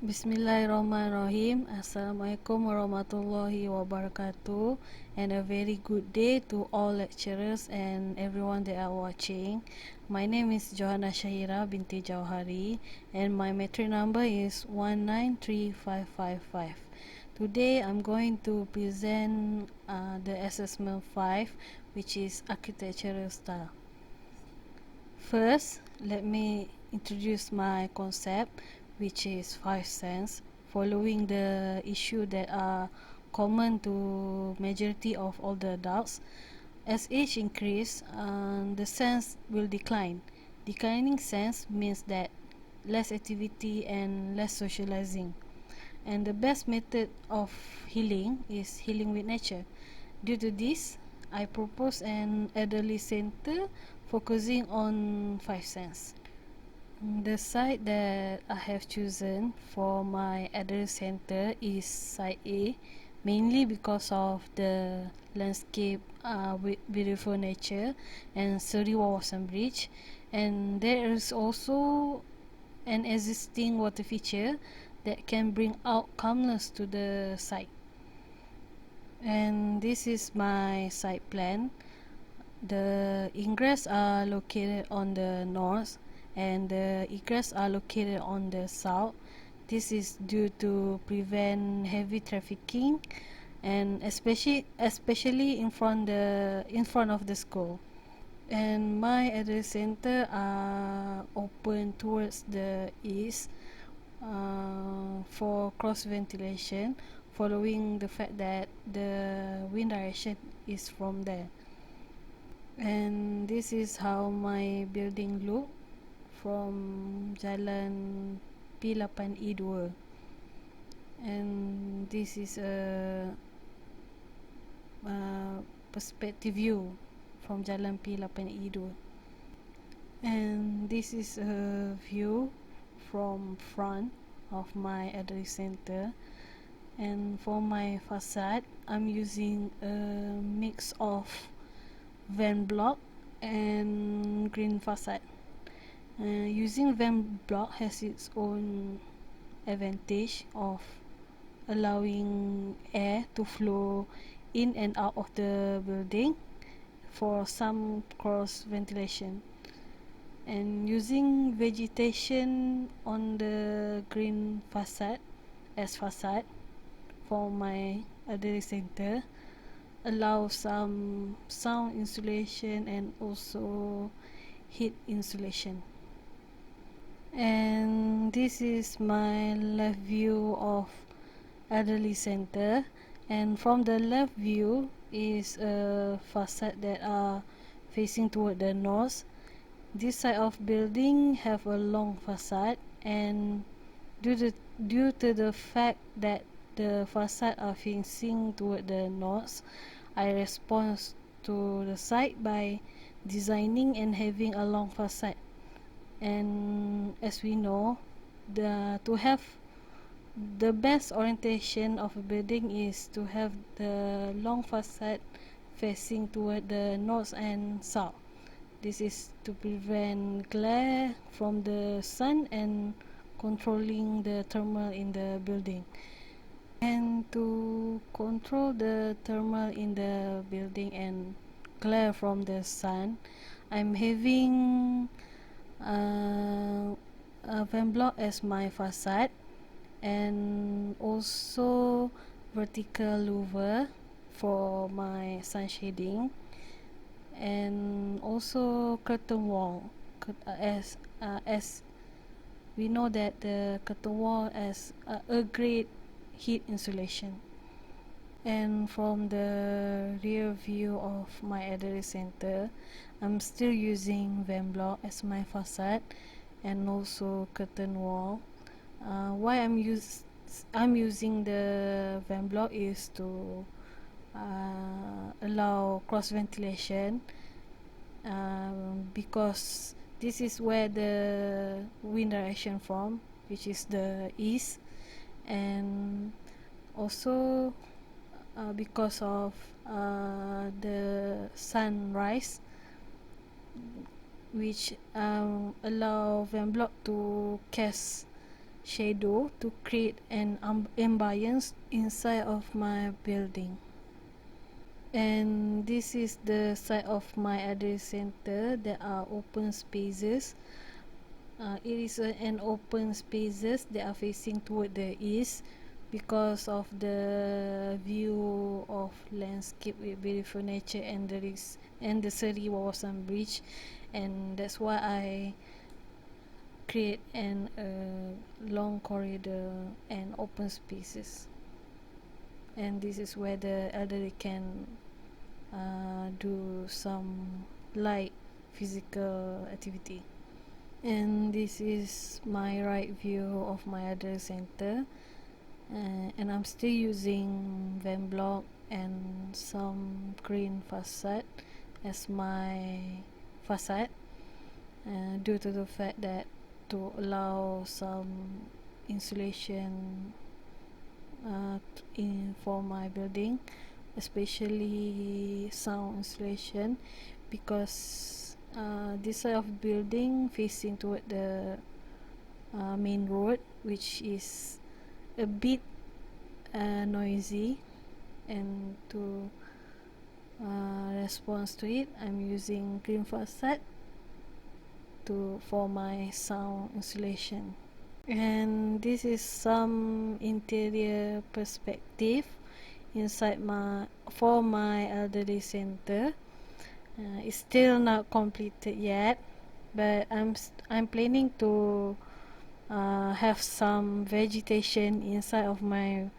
Bismillahirrahmanirrahim. Assalamualaikum warahmatullahi wabarakatuh, and a very good day to all lecturers and everyone that are watching. My name is Johanna Shahira binti Jauhari, and my metric number is 193555. Today I'm going to present the assessment 5, which is architectural style. First, let me introduce my concept, which is 5 sense, following the issue that are common to majority of all the adults. As age increase, the sense will decline. Declining sense means that less activity and less socializing. And the best method of healing is healing with nature. Due to this, I propose an elderly center focusing on 5 sense. The site that I have chosen for my elderly center is site A, mainly because of the landscape with beautiful nature and sturdy walls and bridge, and there is also an existing water feature that can bring out calmness to the site. And this is my site plan. The ingress are located on the north and the egress are located on the south. This is due to prevent heavy trafficking, and especially in front of the school. And my address center are open towards the east for cross ventilation, following the fact that the wind direction is from there. And this is how my building look from Jalan P8I2, and this is a perspective view from Jalan P8I2, and this is a view from front of my elderly center. And for my facade, I'm using a mix of van block and green facade. Using van block has its own advantage of allowing air to flow in and out of the building for some cross ventilation, and using vegetation on the green facade as facade for my elderly center allow some sound insulation and also heat insulation. And this is my left view of elderly center, and from the left view is a facade that are facing toward the north. This side of building have a long facade, and due to the fact that the facade are facing toward the north, I respond to the site by designing and having a long facade. And as we know, to have the best orientation of a building is to have the long facade facing toward the north and south. This is to prevent glare from the sun and controlling the thermal in the building. And to control the thermal in the building and glare from the sun, I'm having a van block as my facade, and also vertical louver for my sun shading, and also curtain wall, as we know that the curtain wall has a great heat insulation. And from the rear view of my elderly center, I'm still using van block as my facade and also curtain wall. Why I'm using the van block is to allow cross ventilation, because this is where the wind direction from, which is the east, and also because of the sunrise, which allow van block to cast shadow to create an ambience inside of my building. And this is the side of my other center. There are open spaces. It is an open spaces that are facing toward the east because of the view of landscape with beautiful nature and the Seri Wawasan Bridge, and that's why I create an long corridor and open spaces, and this is where the elderly can do some light physical activity. And this is my right view of my other center, and I'm still using Van Block and some green facade as my facade, due to the fact that to allow some insulation for my building, especially sound insulation, because this side of building facing toward the main road, which is a bit noisy, and to respond to it, I'm using green facade for my sound insulation. And this is some interior perspective inside my elderly center. It's still not completed yet, but I'm planning to have some vegetation inside of my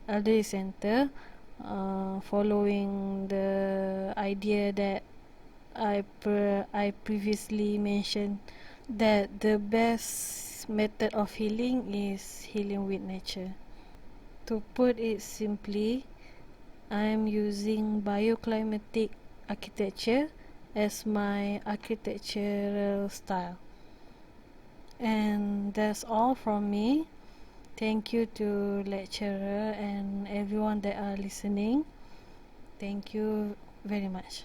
elderly center, following the idea that I previously mentioned, that the best method of healing is healing with nature. To put it simply, I'm using bioclimatic architecture as my architectural style. And that's all from me. Thank you to lecturer and everyone that are listening. Thank you very much.